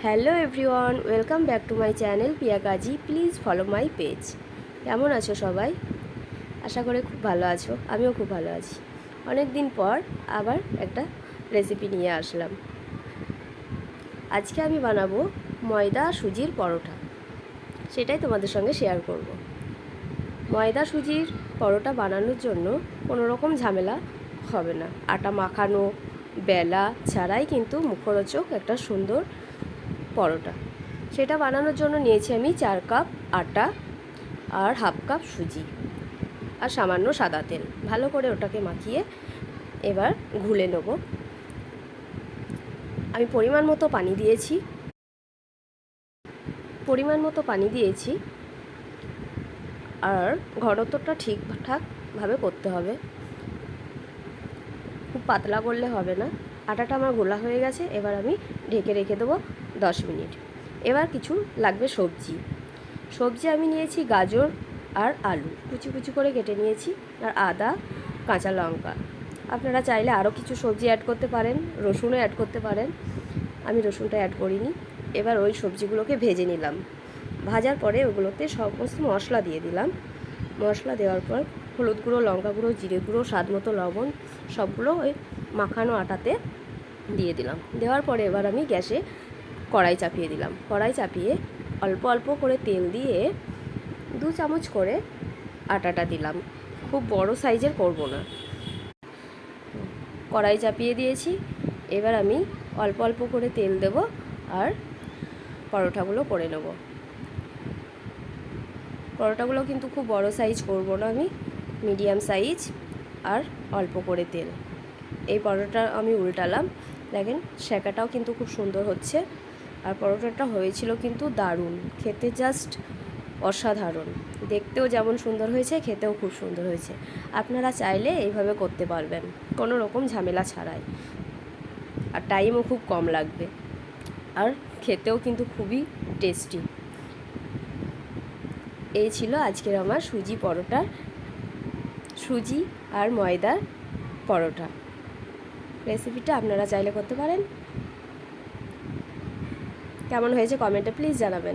Hello everyone, welcome back to my channel Piya Kazi. Please follow my page. কেমন আছো সবাই? আশা করে খুব ভালো আছো। আমিও খুব ভালো আছি। অনেক দিন পর আবার একটা রেসিপি নিয়ে আসলাম। আজকে আমি বানাবো ময়দা সুজির পরোটা। সেটাই তোমাদের সঙ্গে শেয়ার করব। ময়দা সুজির পরোটা বানানোর জন্য কোনো রকম ঝামেলা হবে না। আটা মাখানো বেলা ছাড়াই কিন্তু মুখরোচক একটা সুন্দর পরোটা। সেটা বানানোর জন্য নিয়েছি আমি 4 কাপ আটা আর হাফ কাপ সুজি আর সামান্য সাদা তেল। ভালো করে ওটাকে মাখিয়ে এবার ঘুলে নেব। আমি পরিমাণ মতো পানি দিয়েছি আর ঘনত্বটা ঠিকঠাকভাবে করতে হবে। খুব পাতলা করলে হবে না। আটাটা আমার গোলা হয়ে গেছে। এবার আমি ঢেকে রেখে দেবো 10 মিনিট। এবার কিছু লাগবে সবজি আমি নিয়েছি গাজর আর আলু কুচি কুচি করে কেটে নিয়েছি, আর আদা কাঁচা লঙ্কা। আপনারা চাইলে আরও কিছু সবজি অ্যাড করতে পারেন, রসুনও অ্যাড করতে পারেন। আমি রসুনটা অ্যাড করিনি। এবার ওই সবজিগুলোকে ভেজে নিলাম। ভাজার পরে ওগুলোতে সমস্ত মশলা দিয়ে দিলাম। মশলা দেওয়ার পর হলুদ গুঁড়ো, লঙ্কা গুঁড়ো, জিরে গুঁড়ো, স্বাদ মতো লবণ সবগুলো ওই মাখানো আটাতে দিয়ে দিলাম। দেওয়ার পরে এবার আমি গ্যাসে কড়াই চাপিয়ে দিলাম। কড়াই চাপিয়ে অল্প অল্প করে তেল দিয়ে 2 চামচ করে আটাটা দিলাম। খুব বড় সাইজের করব না। কড়াই চাপিয়ে দিয়েছি। এবার আমি অল্প অল্প করে তেল দেব আর পরোটাগুলো করে নেব। পরোটাগুলো কিন্তু খুব বড় সাইজ করব না, আমি মিডিয়াম সাইজ আর অল্প করে তেল। এই পরোটা আমি উল্টালাম। দেখেন সেঁকাটাও কিন্তু খুব সুন্দর হচ্ছে। আর পরোটাটা হয়েছিল কিন্তু দারুণ, খেতে জাস্ট অসাধারণ। দেখতেও যেমন সুন্দর হয়েছে, খেতেও খুব সুন্দর হয়েছে। আপনারা চাইলে এইভাবে করতে পারবেন কোনো রকম ঝামেলা ছাড়াই, আর টাইমও খুব কম লাগবে, আর খেতেও কিন্তু খুবই টেস্টি। এই ছিল আজকের আমার সুজি আর ময়দার পরোটা রেসিপিটা। আপনারা চাইলে করতে পারেন। কেমন হয়েছে কমেন্টে প্লিজ জানাবেন।